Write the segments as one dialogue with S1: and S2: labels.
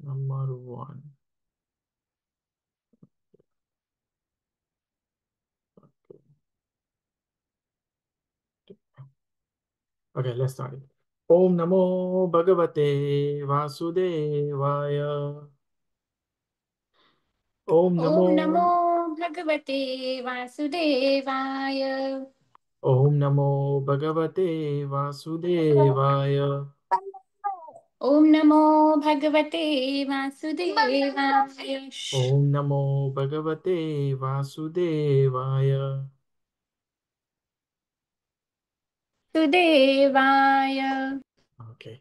S1: Number one. Okay, let's start it. Om Namo Bhagavate Vasudevaya. Om
S2: Om
S1: Namo
S2: नमो भगवते वासुदेवाय।
S1: Om Namo Bhagavate Vasudevaya.
S2: ओम नमो भगवते वासुदेवाय।
S1: Om Namo Bhagavate Vasudevaya.
S2: सुदेवाय।
S1: Okay.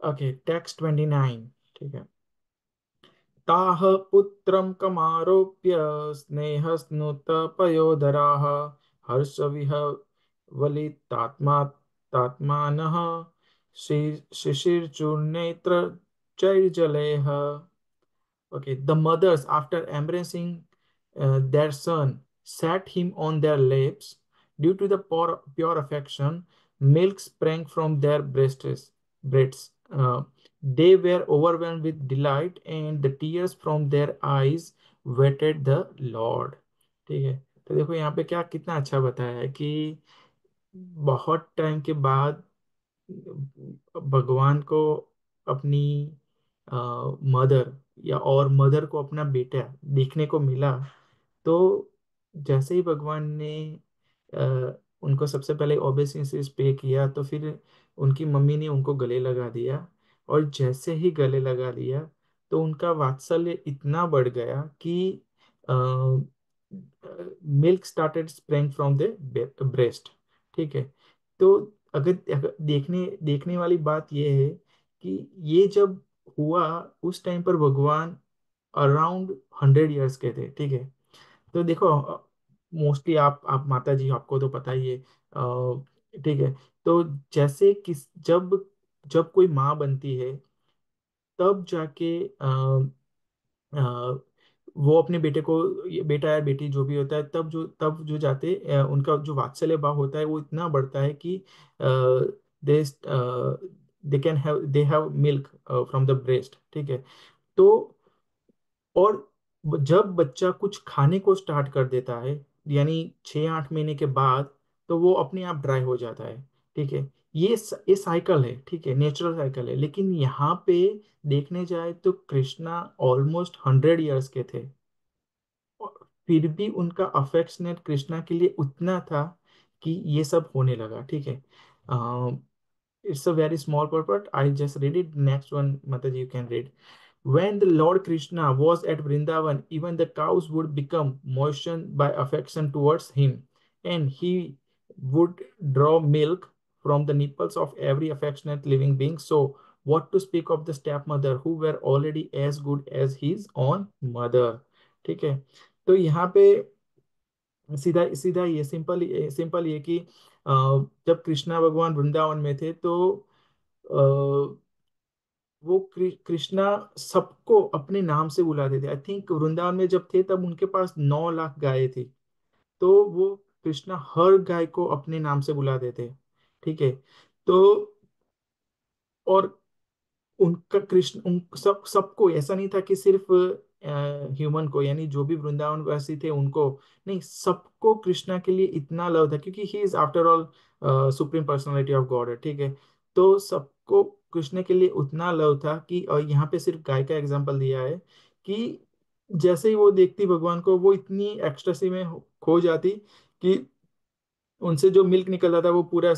S1: Okay, text 29. ठीक है. ताः पुत्रं कमारोप्य स्नेहस्नुतपयोधराः हर्षविह्वलितात्मा तात्मानः शिशिरचूर्णेत्रचैर्जलैः. Okay, the mothers, after embracing their son, sat him on their laps. Due to the pure affection, milk sprang from their breasts. They were overwhelmed with delight, and the tears from their eyes wetted the Lord. ठीक है. तो देखो यहाँ पे क्या कितना अच्छा बताया है कि बहुत टाइम के बाद भगवान को अपनी मदर या और मदर को अपना बेटा देखने को मिला. तो जैसे ही भगवान ने उनको सबसे पहले ओबेसिस पे किया, तो फिर उनकी मम्मी ने उनको गले लगा दिया. और जैसे ही गले लगा लिया, तो उनका वात्सल्य इतना बढ़ गया कि milk started spring from the breast. ठीक है. तो अगर देखने देखने वाली बात यह है कि ये जब हुआ, उस टाइम पर भगवान अराउंड 100 ईयर्स के थे. ठीक है. तो देखो, मोस्टली आप माता जी, आपको तो पता ही है. ठीक है. तो जैसे किस जब जब कोई माँ बनती है, तब जाके अ, वो अपने बेटे को, ये बेटा या बेटी जो भी होता है, तब जो जाते उनका जो वात्सल्य भाव होता है वो इतना बढ़ता है कि they they have milk from the breast. ठीक है. तो और जब बच्चा कुछ खाने को स्टार्ट कर देता है, यानी 6-8 महीने के बाद, तो वो अपने आप ड्राई हो जाता है. ठीक है. ये साइकिल है. ठीक है, नेचुरल साइकिल है. लेकिन यहाँ पे देखने जाए तो कृष्णा ऑलमोस्ट 100 ईयर्स के थे, और फिर भी उनका अफेक्शनेट कृष्णा के लिए उतना था कि ये सब होने लगा. ठीक है. It's a very small part. I just read it. Next one, Mataji, you can read. When the Lord Krishna was at Vrindavan, even the cows would become moistened by affection towards him, and he would draw milk from the nipples of every affectionate living being. So, what to speak of the stepmother who were already as good as his own mother? ठीक है. तो यहाँ पे सीधा सीधा ये simple simple ये कि जब कृष्णा भगवान वृंदावन में थे, तो वो कृष्णा सबको अपने नाम से बुलाते थे. आई थिंक वृंदावन में जब थे, तब उनके पास 9 लाख गायें थी. तो वो कृष्णा हर गाय को अपने नाम से बुलाते थे. ठीक है. तो और उनका कृष्ण उन सबको ऐसा नहीं था कि सिर्फ ह्यूमन को, यानी जो भी वृंदावन वासी थे उनको नहीं, सबको कृष्णा के लिए इतना लव था, क्योंकि he is after all supreme personality of God है. ठीक है. तो सबको कृष्ण के लिए उतना लव था कि, और यहाँ पे सिर्फ गाय का एग्जांपल दिया है कि जैसे ही वो देखती भगवान को, वो इतनी एक्सटेसी में खो जाती कि उनसे जो मिल्क निकल रहा था वो पूरा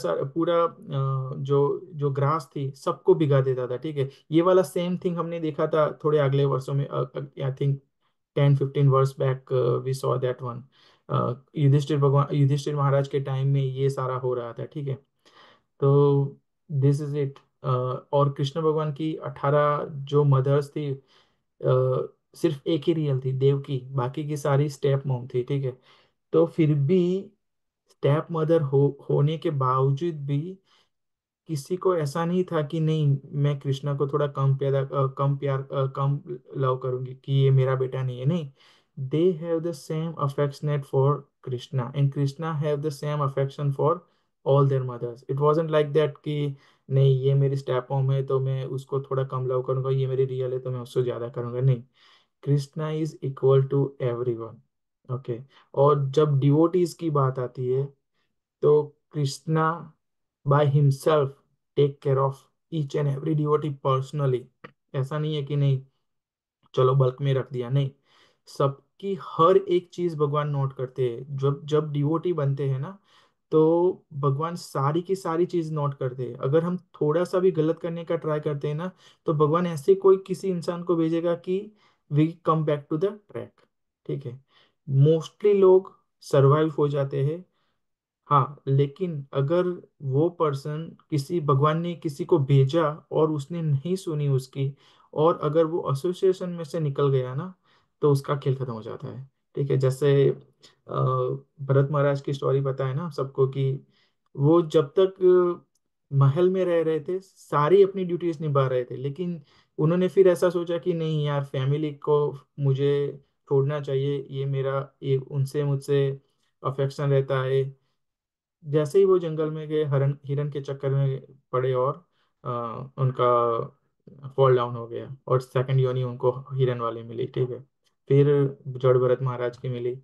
S1: जो जो ग्रास थी सबको भिगा देता था. ठीक है. ये वाला सेम थिंग हमने देखा था थोड़े अगले वर्षों में. आई थिंक 10-15 वर्ष back we saw that one. Yudhishthira Maharaj के टाइम में ये सारा हो रहा था. ठीक है. तो दिस इज इट. और कृष्ण भगवान की 18 जो मदर्स थी, सिर्फ एक ही रियल थी, देवकी. बाकी की सारी स्टेप मॉम थी. ठीक है. तो फिर भी स्टेप मदर होने के बावजूद भी किसी को ऐसा नहीं था कि नहीं, मैं कृष्णा को थोड़ा कम प्यार कम लव करूंगी, कि ये मेरा बेटा नहीं है. नहीं, they have the same affectionate for Krishna, and Krishna have the same affection for all their mothers. It wasn't like that कि नहीं ये मेरी स्टेप होम है तो मैं उसको थोड़ा कम लव करूंगा, ये मेरी रियल है तो मैं उससे ज्यादा करूंगा, नहीं। Krishna is equal to everyone. Okay. और जब डिवोटीज की बात आती है तो Krishna by himself take care of each and every devotee personally. ऐसा नहीं है कि नहीं चलो बल्क में रख दिया, नहीं। सबकी हर एक चीज भगवान नोट करते हैं। जब जब डिवोटी बनते हैं ना तो भगवान सारी की सारी चीज नोट करते हैं। अगर हम थोड़ा सा भी गलत करने का ट्राई करते हैं ना तो भगवान ऐसे कोई किसी इंसान को भेजेगा कि we come back to the track. ठीक है। मोस्टली लोग सरवाइव हो जाते हैं। हाँ लेकिन अगर वो पर्सन किसी भगवान ने किसी को भेजा और उसने नहीं सुनी उसकी, और अगर वो एसोसिएशन में से निकल गया ना तो उसका खेल खत्म हो जाता है। ठीक है। जैसे भरत महाराज की स्टोरी पता है ना सबको कि वो जब तक महल में रह रहे थे सारी अपनी ड्यूटीज निभा रहे थे, लेकिन उन्होंने फिर ऐसा सोचा कि नहीं यार फैमिली को मुझे छोड़ना चाहिए, ये मेरा ये उनसे मुझसे अफेक्शन रहता है। जैसे ही वो जंगल में गए हरण हिरन के चक्कर में पड़े और उनका फॉल डाउन हो गया और सेकंड योनी उनको हिरन वाली मिली। ठीक है। फिर जड़ भरत महाराज की मिली।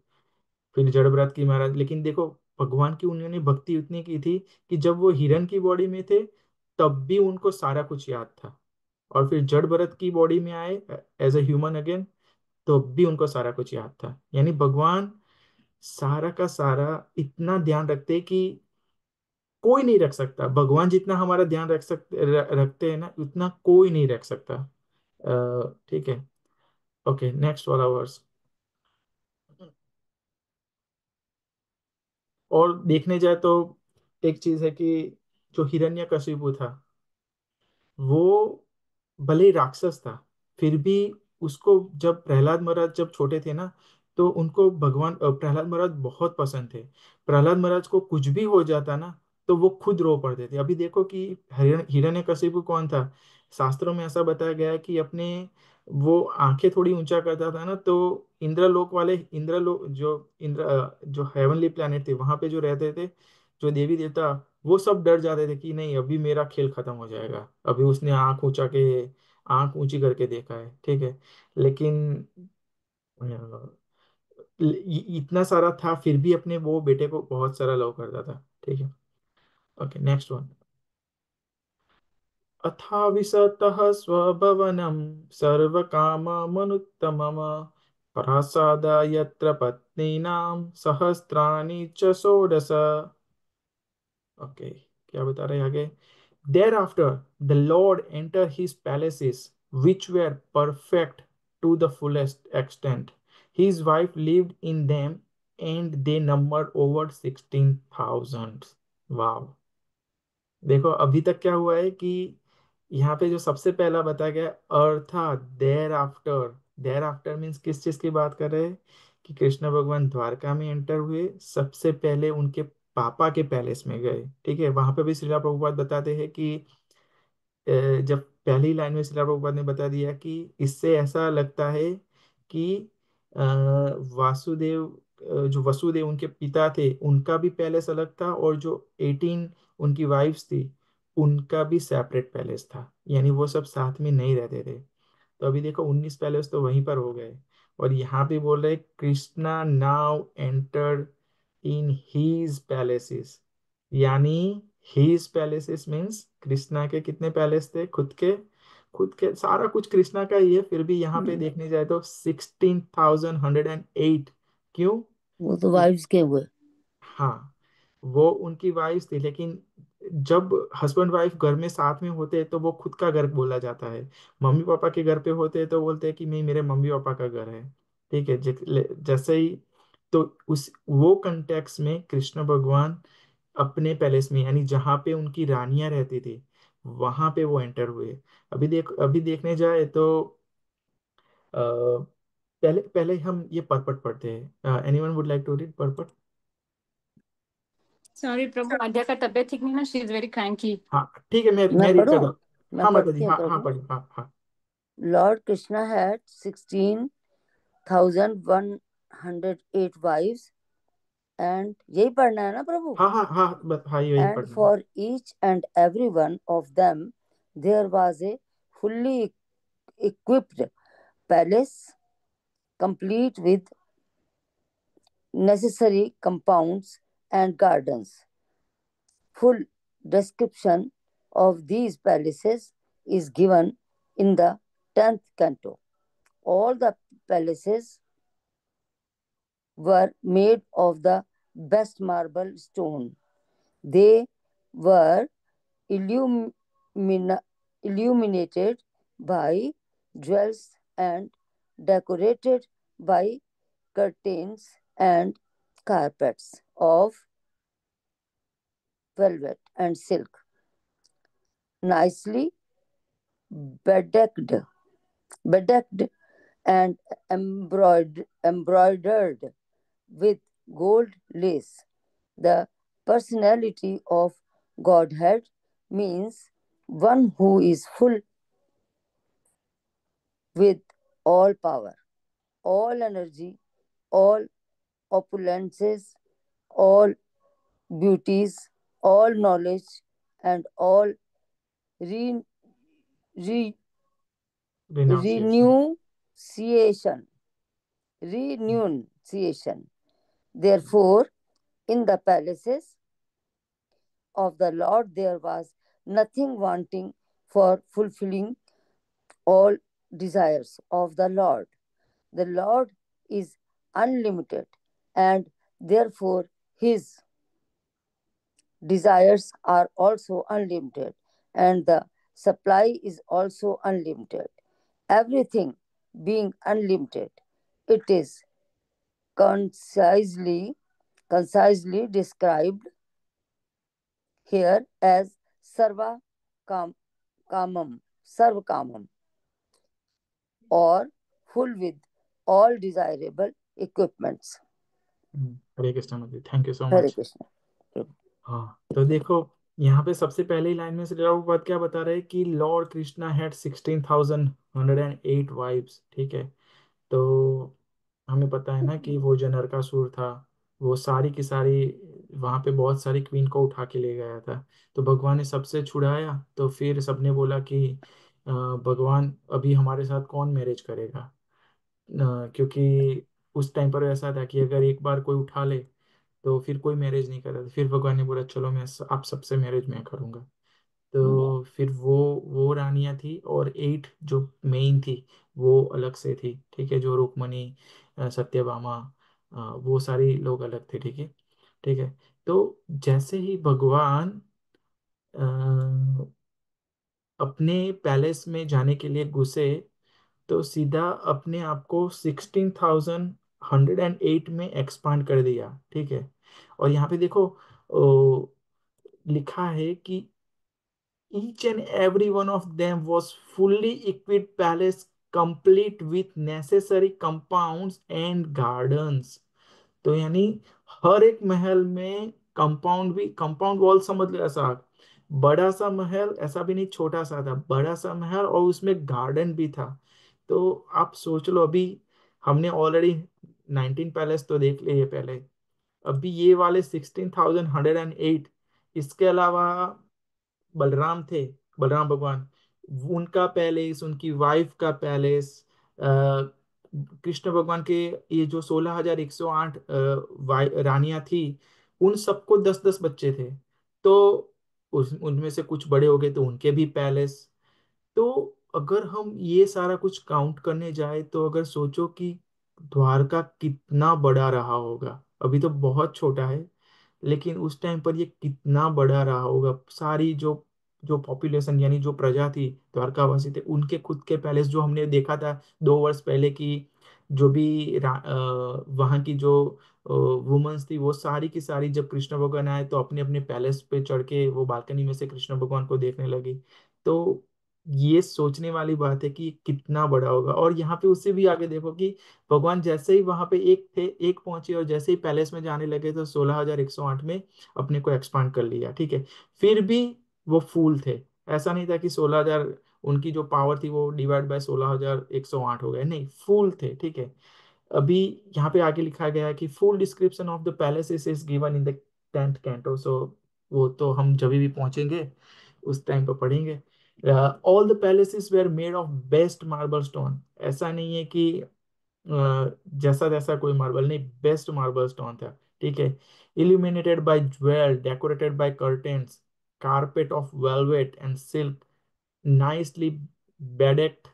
S1: फिर जड़ भरत की महाराज, लेकिन देखो भगवान की उन्होंने भक्ति इतनी की थी कि जब वो हिरन की बॉडी में थे तब भी उनको सारा कुछ याद था। और फिर जड़ भरत की बॉडी में आए एज ए ह्यूमन अगेन तो भी उनको सारा कुछ याद था। यानी भगवान सारा का सारा इतना ध्यान रखते कि कोई नहीं रख सकता। भगवान जितना हमारा ध्यान रखते हैं ना उतना कोई नहीं रख सकता। ठीक है। ओके नेक्स्ट वाला वर्स। और देखने जाए तो एक चीज है कि जो हिरण्यकशिपु था वो भले ही राक्षस था फिर भी उसको जब प्रहलाद महाराज जब छोटे थे ना तो उनको भगवान प्रहलाद महाराज बहुत पसंद थे। प्रहलाद महाराज को कुछ भी हो जाता ना तो वो खुद रो पड़ते थे। अभी देखो कि हिरण्यकशिपु कौन था। शास्त्रों में ऐसा बताया गया है कि अपने वो आंखें थोड़ी ऊंचा करता था ना तो इंद्रलोक वाले इंद्रलोक जो हेवनली प्लैनेट थे वहां पे जो रहते थे जो देवी देवता वो सब डर जाते थे कि नहीं अभी मेरा खेल खत्म हो जाएगा। अभी उसने आंख ऊंची करके देखा है। ठीक है। लेकिन इतना सारा था फिर भी अपने वो बेटे को बहुत सारा लव करता था। ठीक है। Okay next one. अथाविशतः स्वभवनं सर्वकाममनुत्तमम् प्रासादा यत्र पत्नीनां सहस्राणि च षोडश। ओके क्या बता रहे हैं आगे। Thereafter, the Lord entered his palaces, which were perfect to the fullest extent. His wife lived in them, and they numbered over 16,000. Wow. देखो अभी तक क्या हुआ है कि यहाँ पे जो सबसे पहला बताया गया अर्थात there after. There after means किस चीज की बात कर रहे हैं कि कृष्ण भगवान द्वारका में एंटर हुए सबसे पहले उनके पापा के पैलेस में गए। ठीक है। वहां पे भी श्रीला प्रभुपाद बताते हैं कि जब पहली लाइन में श्रीला प्रभुपाद ने बता दिया कि इससे ऐसा लगता है कि वासुदेव जो वसुदेव उनके पिता थे उनका भी पैलेस अलग था और जो 18 उनकी वाइफ्स थी उनका भी सेपरेट पैलेस था। यानी वो सब साथ में नहीं रहते थे। तो अभी देखो 19 पैलेस तो वहीं पर हो गए। और यहाँ पे बोल रहे Krishna now entered in his palaces. यानी हीज पैलेसेस मीन्स कृष्णा के कितने पैलेस थे खुद के सारा कुछ कृष्णा का ही है फिर भी यहाँ पे देखने जाए तो 16,108। क्यों।
S2: वो तो वाइफ्स के हुए।
S1: हाँ वो उनकी वाइफ थी लेकिन जब हस्बैंड वाइफ घर में साथ में होते हैं तो वो खुद का घर बोला जाता है। मम्मी पापा के घर पे होते हैं तो बोलते हैं कि नहीं मेरे मम्मी पापा का घर है। ठीक है। जैसे ही तो उस वो कंटेक्स में कृष्ण भगवान अपने पैलेस में यानी जहाँ पे उनकी रानियां रहती थी वहां पे वो एंटर हुए। अभी देखने जाए तो पहले पहले हम ये पर्पट पढ़ते हैं। Anyone would like to read purport.
S2: Sorry प्रभु, आद्या का तबीयत ठीक नहीं ना, शी इज वेरी क्रैंकी।
S1: हाँ ठीक है मैं
S2: मैं
S1: रीड कर
S2: पढ़ूं?
S1: दूँ।
S2: मैं
S1: हाँ माता जी
S2: पढ़ती हूँ
S1: हाँ हाँ
S2: प्रभु।
S1: पढ़िए हाँ हाँ।
S2: Lord Krishna had 16,108 wives And यही पढ़ना है ना प्रभु?
S1: हाँ हाँ हाँ, हाँ यही
S2: And
S1: पढ़ना है।
S2: for each and every one of them there was a fully equipped palace, complete with necessary compounds and gardens. Full description of these palaces is given in the 10th canto. All the palaces were made of the best marble stone. They were illumina- illuminated by jewels and decorated by curtains and carpets of velvet and silk, nicely bedecked, bedecked and embroidered with gold lace. The personality of Godhead means one who is full with all power, all energy, all opulences, all beauties, all knowledge, and all re- re-
S1: renunciation.
S2: renunciation. Renunciation. Therefore, in the palaces of the Lord there was nothing wanting for fulfilling all desires of the Lord. The Lord is unlimited, and therefore his desires are also unlimited, and the supply is also unlimited. Everything being unlimited, it is concisely described here as sarva kam, kamam, sarva kamam, or full with all desirable equipments.
S1: हरे कृष्ण मंदिर, thank you so
S2: Hare
S1: much.
S2: Krishna.
S1: हाँ तो देखो, यहाँ पे सबसे पहले ही line में श्री प्रभुपाद क्या बता रहे हैं कि लॉर्ड कृष्णा हैड 16,108 वाइब्स, ठीक है। तो हमें पता है ना कि वो जो नरकासुर था, वो सारी की सारी वहां पे बहुत सारी क्वीन को उठा के ले गया था। तो भगवान ने सबसे छुड़ाया, तो फिर सबने बोला कि भगवान अभी हमारे साथ कौन मैरिज करेगा। क्योंकि उस टाइम पर ऐसा था कि अगर एक बार कोई उठा ले तो फिर कोई मैरिज नहीं करता था। फिर भगवान ने बोला चलो आप सबसे मैरिज मैं करूंगा। तो फिर वो रानियां थी, और 8 जो मेन थी वो अलग से थी, ठीक है। जो रुक्मणी, सत्यभामा, वो सारी लोग अलग थे, ठीक है। ठीक है। तो जैसे ही भगवान अ, अपने पैलेस में जाने के लिए घुसे, तो सीधा अपने आप को 16,108 में एक्सपांड कर दिया, ठीक है। और यहाँ पे देखो, लिखा है कि each and every one of them was fully equipped palace, complete with necessary compounds and gardens। तो यानी हर एक महल में कंपाउंड भी, कंपाउंड वॉल समझ लो ऐसा बड़ा सा महल, ऐसा भी नहीं छोटा सा था, बड़ा सा महल, और उसमें गार्डन भी था। तो आप सोच लो, अभी हमने ऑलरेडी 19 पैलेस तो देख लिए पहले, अभी ये वाले 16,108, इसके अलावा बलराम थे, बलराम भगवान, उनका पैलेस, उनकी वाइफ का पैलेस, कृष्ण भगवान के ये जो 16,108 रानियां थी, उन सबको 10-10 बच्चे थे। तो उनमें से कुछ बड़े हो गए तो उनके भी पैलेस। तो अगर हम ये सारा कुछ काउंट करने जाए, तो अगर सोचो कि द्वारका कितना बड़ा रहा होगा। अभी तो बहुत छोटा है, लेकिन उस टाइम पर ये कितना बड़ा रहा होगा। सारी जो जो पॉपुलेशन, यानी जो प्रजा थी, द्वारकावासी थे, उनके खुद के पैलेस, जो हमने देखा था 2 वर्ष पहले की, जो भी वहाँ की जो वुमेन्स थी, वो सारी की सारी जब कृष्ण भगवान आए तो अपने अपने पैलेस पे चढ़ के वो बालकनी में से कृष्ण भगवान को देखने लगी। तो ये सोचने वाली बात है कि कितना बड़ा होगा। और यहाँ पे उससे भी आगे देखो कि भगवान जैसे ही वहां पे एक थे, एक पहुंचे, और जैसे ही पैलेस में जाने लगे तो 16,108 में अपने को एक्सपांड कर लिया, ठीक है। फिर भी वो फूल थे, ऐसा नहीं था कि 16,000 उनकी जो पावर थी वो डिवाइड बाय 16,108 हो गए, नहीं, फूल थे, ठीक है। अभी यहाँ पे आगे लिखा गया है कि full description of the palaces is given in the 10th canto. So वो तो हम जब भी पहुंचेंगे उस टाइम पर पढ़ेंगे। All the palaces were made of best marble stone. ऐसा नहीं है कि जैसा जैसा कोई मार्बल नहीं, बेस्ट मार्बल स्टोन था, ठीक है। Illuminated by jewel, decorated by curtains, carpet of velvet and silk, nicely bedecked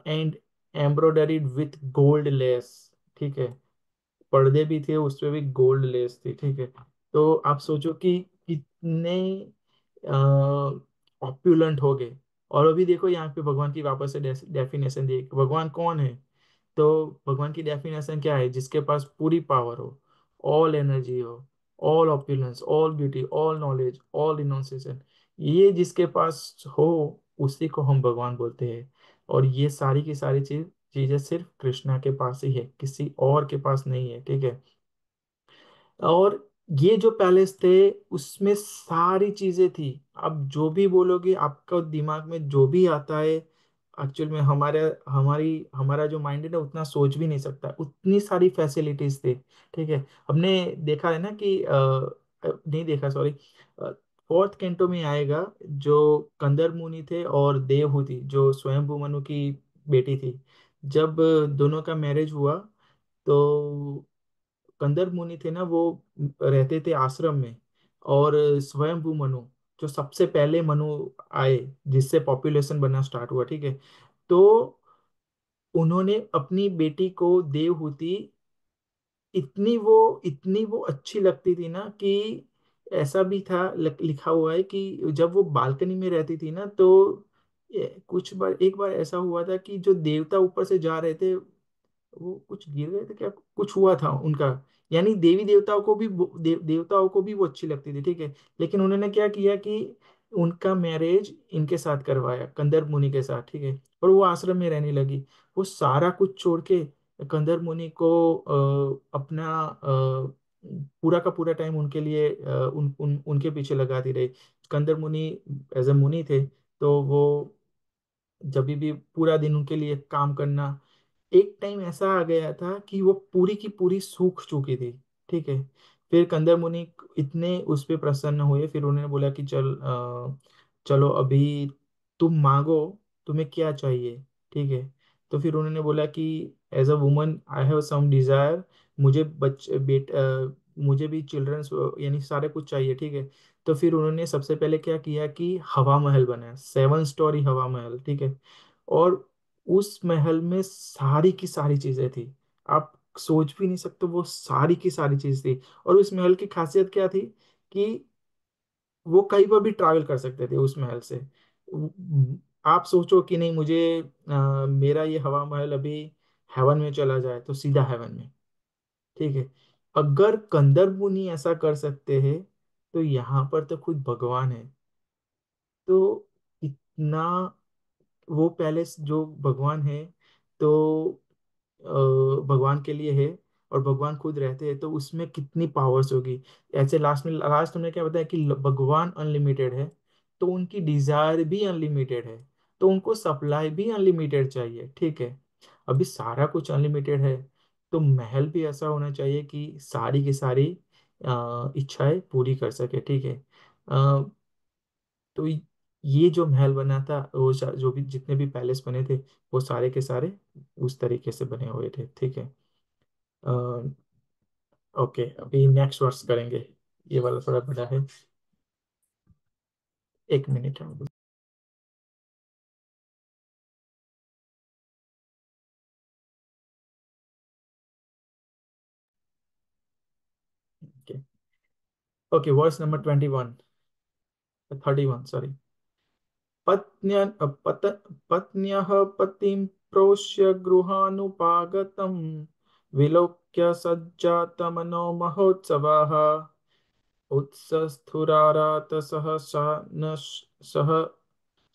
S1: and embroidered with gold lace, ठीक है। पर्दे भी थे, उस पे भी गोल्ड लेस थी, ठीक है। तो आप सोचो कि कितने ऑप्युलेंट हो गए। और अभी देखो यहाँ पे भगवान की वापस से डेफिनेशन दी, भगवान कौन है। तो भगवान की डेफिनेशन क्या है, जिसके पास पूरी पावर हो, ऑल एनर्जी हो, all opulence, all beauty, all knowledge, all renunciation, ये जिसके पास हो उसी को हम भगवान बोलते हैं। और ये सारी की सारी चीजें सिर्फ कृष्णा के पास ही है, किसी और के पास नहीं है, ठीक है। और ये जो पैलेस थे उसमें सारी चीजें थी। आप जो भी बोलोगे, आपका दिमाग में जो भी आता है, एक्चुअल में हमारा जो माइंड है ना उतना सोच भी नहीं सकता, उतनी सारी फैसिलिटीज थी, ठीक है। हमने देखा है ना कि नहीं देखा, सॉरी, 4th कैंटो में आएगा, जो कंदर मुनि थे और देवहूति जो स्वयंभू मनु की बेटी थी, जब दोनों का मैरिज हुआ, तो कंदर मुनि थे ना, वो रहते थे आश्रम में। और स्वयंभू मनु, जो सबसे पहले मनु आए, जिससे पॉपुलेशन बनना स्टार्ट हुआ, ठीक है। तो उन्होंने अपनी बेटी को देवहूति, इतनी वो अच्छी लगती थी ना कि ऐसा भी था, लिखा हुआ है कि जब वो बालकनी में रहती थी ना, तो कुछ बार, एक बार ऐसा हुआ था कि जो देवता ऊपर से जा रहे थे, वो कुछ गिर गए थे क्या, कुछ हुआ था उनका। यानी देवी देवताओं को भी देवताओं को भी वो अच्छी लगती थी, ठीक है। लेकिन उन्होंने क्या किया कि उनका मैरिज इनके साथ करवाया, कंदर मुनि के साथ, ठीक है। और वो आश्रम में रहने लगी। वो सारा कुछ छोड़ के कंदर मुनि को अपना पूरा का पूरा टाइम उनके लिए उनके पीछे लगाती रही। कंदर मुनि एज ए मुनि थे, तो वो जब भी पूरा दिन उनके लिए काम करना। एक टाइम ऐसा आ गया था कि वो पूरी की पूरी सूख चुकी थी, ठीक है। फिर कंदर मुनि इतने उस पे प्रसन्न हुए, फिर उन्होंने बोला कि चलो अभी तुम मांगो, तुम्हें क्या चाहिए, ठीक है। तो फिर उन्होंने बोला कि as a woman I have some desire, मुझे मुझे भी चिल्ड्रंस यानी सारे कुछ चाहिए, ठीक है। तो फिर उन्होंने सबसे पहले क्या किया कि हवा महल बनाया, 7 स्टोरी हवा महल, ठीक है। और उस महल में सारी की सारी चीजें थी, आप सोच भी नहीं सकते, वो सारी की सारी चीज थी। और उस महल की खासियत क्या थी कि वो कहीं पर भी ट्रैवल कर सकते थे उस महल से। आप सोचो कि नहीं, मुझे मेरा ये हवा महल अभी हेवन में चला जाए तो सीधा हेवन में, ठीक है। अगर कंदर मुनि ऐसा कर सकते हैं, तो यहाँ पर तो खुद भगवान है। तो इतना, वो पैलेस जो भगवान है, तो भगवान के लिए है, और भगवान खुद रहते हैं, तो उसमें कितनी पावर्स होगी। ऐसे लास्ट तुमने क्या बताया कि भगवान अनलिमिटेड है, तो उनकी डिजायर भी अनलिमिटेड है, तो उनको सप्लाई भी अनलिमिटेड चाहिए, ठीक है। अभी सारा कुछ अनलिमिटेड है, तो महल भी ऐसा होना चाहिए कि सारी की सारी इच्छाएं पूरी कर सके, ठीक है। तो ये जो महल बना था, वो जो भी जितने भी पैलेस बने थे, वो सारे के सारे उस तरीके से बने हुए थे, ठीक है। ओके, अभी नेक्स्ट वर्स करेंगे। ये वाला थोड़ा बड़ा है, 1 मिनट है। Okay, okay, verse number 21, 31, sorry. पत्न्य पत पत्न्यः पतिं प्रोष्य गृहानुपागतं, विलोक्य सज्जातमनो महोत्सवाः, उत्सस्फुरारात सहसा न सह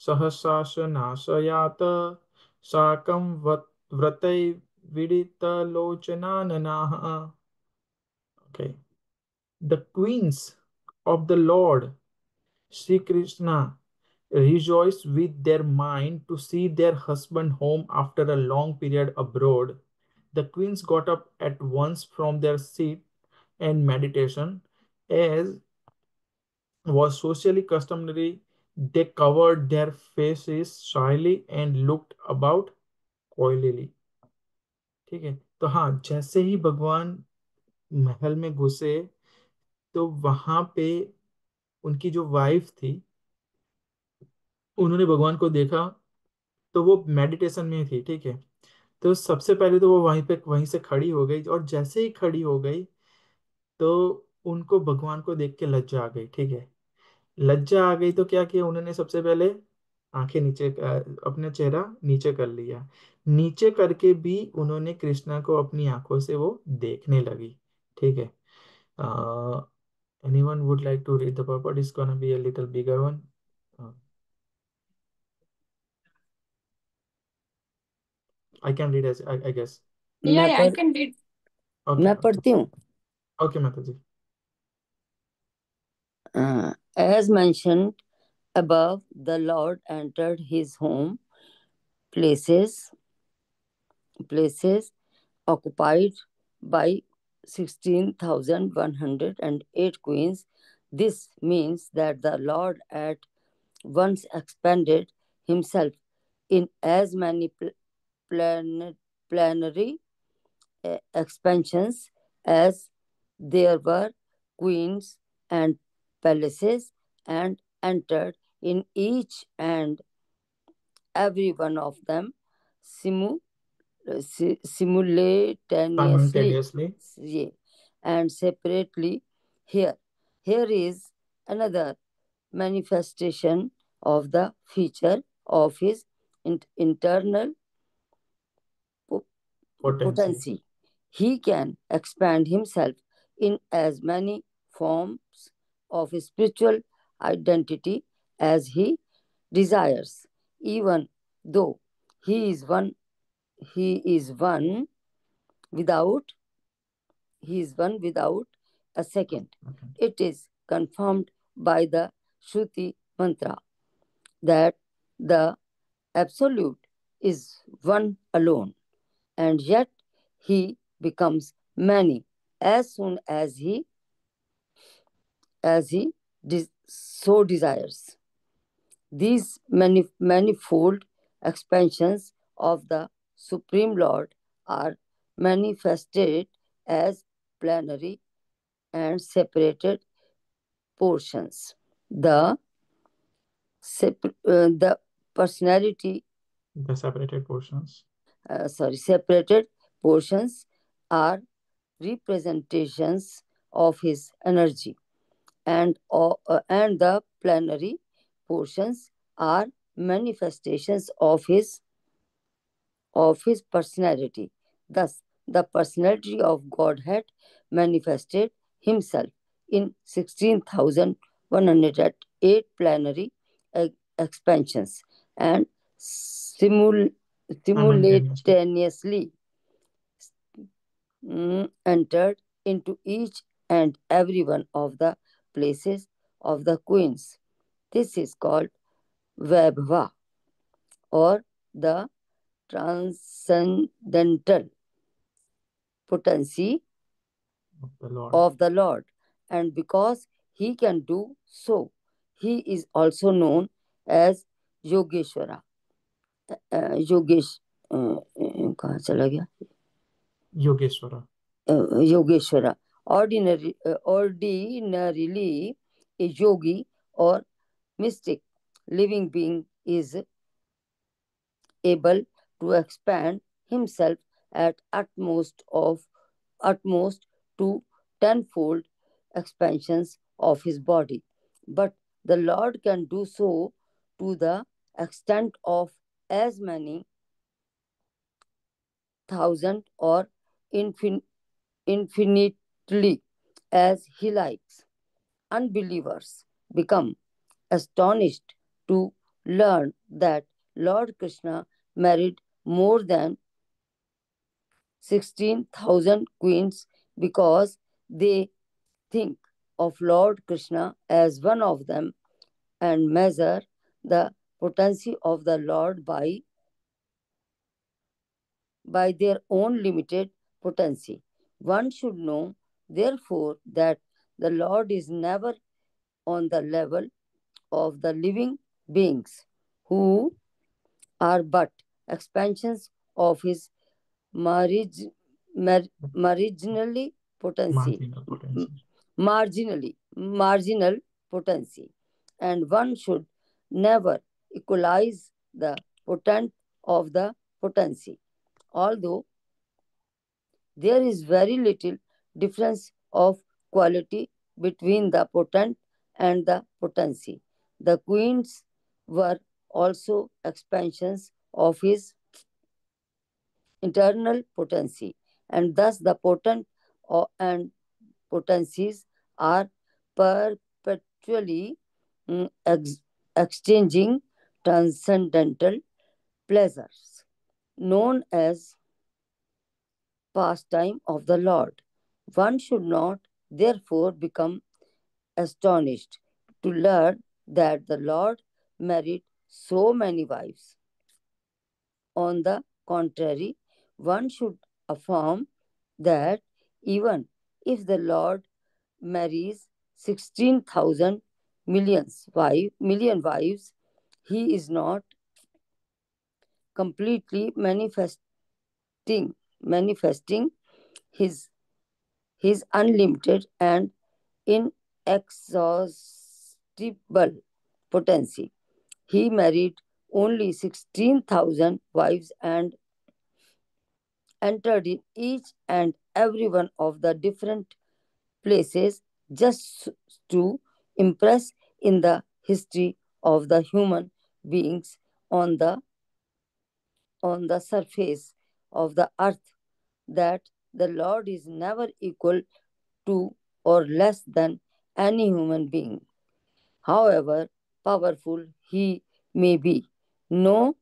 S1: सहसाशनाशयात, साकं व्रतै विदितलोचनाननाः। Okay. The queens of the Lord Sri Krishna rejoiced with their mind to see their husband home after a long period abroad. The queens got up at once from their seat and meditation. As was socially customary, they covered their faces shyly and looked about coyly. ठीक है, तो हाँ, जैसे ही भगवान महल में घुसे, तो वहां पे उनकी जो वाइफ थी, उन्होंने भगवान को देखा, तो वो मेडिटेशन में थी। ठीक है, तो सबसे पहले तो वो वहीं से खड़ी हो गई, और जैसे ही खड़ी हो गई, तो उनको भगवान को देख के लज्जा आ गई। ठीक है, लज्जा आ गई तो क्या किया उन्होंने, सबसे पहले आंखें नीचे, अपना चेहरा नीचे कर लिया। नीचे करके भी उन्होंने कृष्णा को अपनी आंखों से वो देखने लगी। ठीक है, anyone would like to read the purport, is gonna be a little bigger one. I can read as I guess.
S2: मैं
S3: Yeah, I
S2: पढ़
S3: can read.
S1: ओके
S2: मैं
S1: ओके।
S2: पढ़ती हूँ.
S1: ओके माता जी।
S2: As mentioned above, the Lord entered his home places occupied by 16,108 queens. This means that the Lord at once expanded himself in as many planetary expansions as there were queens and palaces, and entered in each and every one of them simultaneously.
S1: Simultaneously.
S2: Yeah, and separately. Here is another manifestation of the feature of his internal
S1: Potency.
S2: potency. He can expand himself in as many forms of spiritual identity as he desires, even though he is one he is one without he is one without a second.
S1: Okay.
S2: It is confirmed by the Shruti mantra that the Absolute is one alone, and yet he becomes many as soon as he so desires. These manifold expansions of the Supreme Lord are manifested as plenary and separated portions. The personality,
S1: The separated portions.
S2: separated portions are representations of his energy, and the plenary portions are manifestations of his personality. Thus, the personality of Godhead manifested himself in 16,108 plenary expansions, and
S1: Simultaneously.
S2: simultaneously entered into each and every one of the places of the queens. This is called Vaibhava, or the transcendental potency
S1: Of the Lord.
S2: of the Lord. And because he can do so, he is also known as Yogeshwara. Yogesh, कहाँ चला गया?
S1: Yogeshwara.
S2: Yogeshwara. Ordinarily, a yogi or mystic living being is able to expand himself at utmost to tenfold expansions of his body. But the Lord can do so to the extent of as many thousand or infinitely as he likes. Unbelievers become astonished to learn that Lord Krishna married more than 16,000 queens because they think of Lord Krishna as one of them and measure the potency of the Lord by their own limited potency. One should know, therefore, that the Lord is never on the level of the living beings who are but expansions of his marrig- marginally potency,
S1: Marginal
S2: m-
S1: potential.
S2: marginal potency, and one should never equalize the potent of the potency. Although there is very little difference of quality between the potent and the potency. The queens were also expansions of his internal potency, and thus the potent and potencies are perpetually exchanging transcendental pleasures, known as pastime of the Lord. One should not, therefore, become astonished to learn that the Lord married so many wives. On the contrary, one should affirm that even if the Lord marries 16,000 million wives, he is not completely manifesting his his unlimited and inexhaustible potency. He married only 16,000 wives and entered in each and every one of the different places just to impress in the history of the human beings on the surface of the earth that the Lord is never equal to or less than any human being, however powerful he may be. No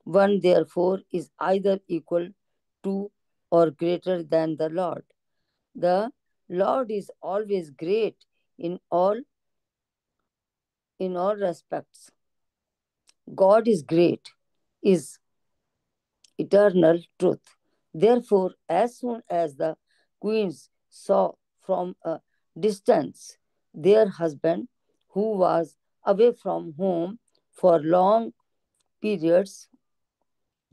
S2: one, therefore, is either equal to or greater than the Lord. The Lord is always great in all respects. God is great, is eternal truth. Therefore, as soon as the queens saw from a distance their husband, who was away from home for long periods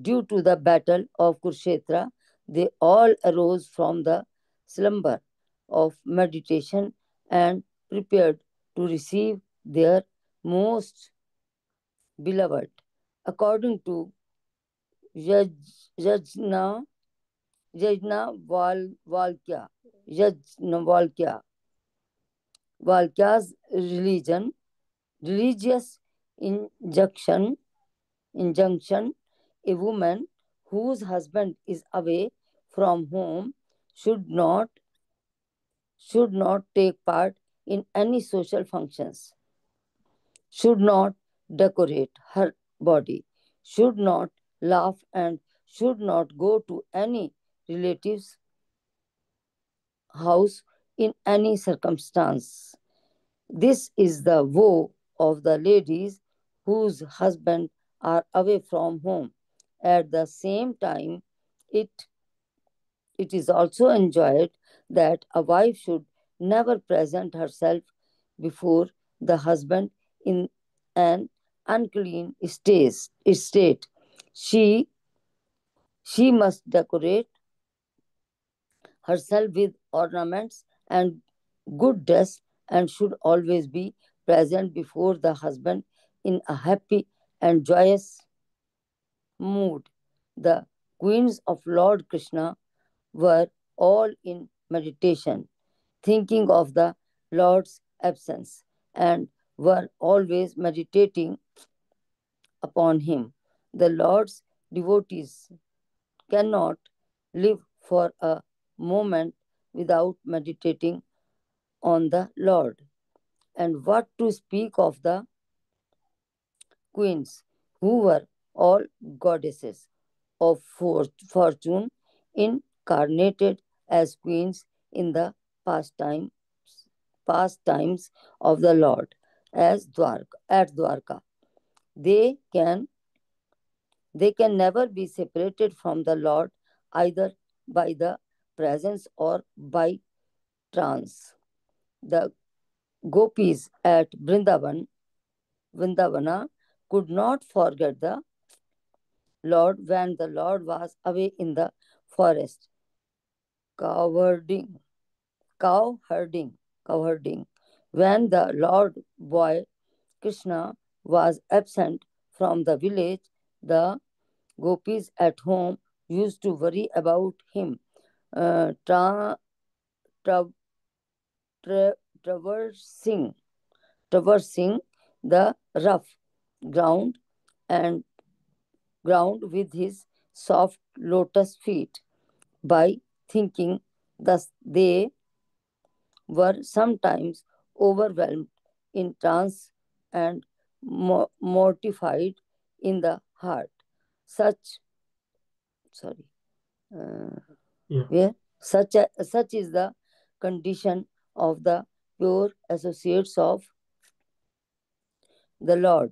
S2: due to the battle of Kurukshetra, they all arose from the slumber of meditation and prepared to receive their most beloved. According to Yajna, Valkya, Valkya's religious injunction, a woman whose husband is away from home should not take part in any social functions, should not decorate her body, should not laugh, and should not go to any relative's house in any circumstance. This is the woe of the ladies whose husbands are away from home. At the same time, it, it is also enjoined that a wife should never present herself before the husband in an unclean state. She, she must decorate herself with ornaments and good dress and should always be present before the husband in a happy and joyous mood. The queens of Lord Krishna were all in meditation, thinking of the Lord's absence, and were always meditating upon him. The Lord's devotees cannot live for a moment without meditating on the Lord. And what to speak of the queens, who were all goddesses of fortune, incarnated as queens in the past times of the Lord, at Dwarka. They can they can never be separated from the Lord either by the presence or by trance. The gopis at Vrindavana could not forget the Lord when the Lord was away in the forest, cowherding, cowherding. When the Lord boy Krishna was absent from the village, the gopis at home used to worry about him, uh, tra- tra- tra- traversing traversing the rough ground and ground with his soft lotus feet by thinking thus they were sometimes overwhelmed in trance and mortified in the heart. Such, sorry, uh,
S1: Yeah.
S2: where such is the condition of the pure associates of the Lord.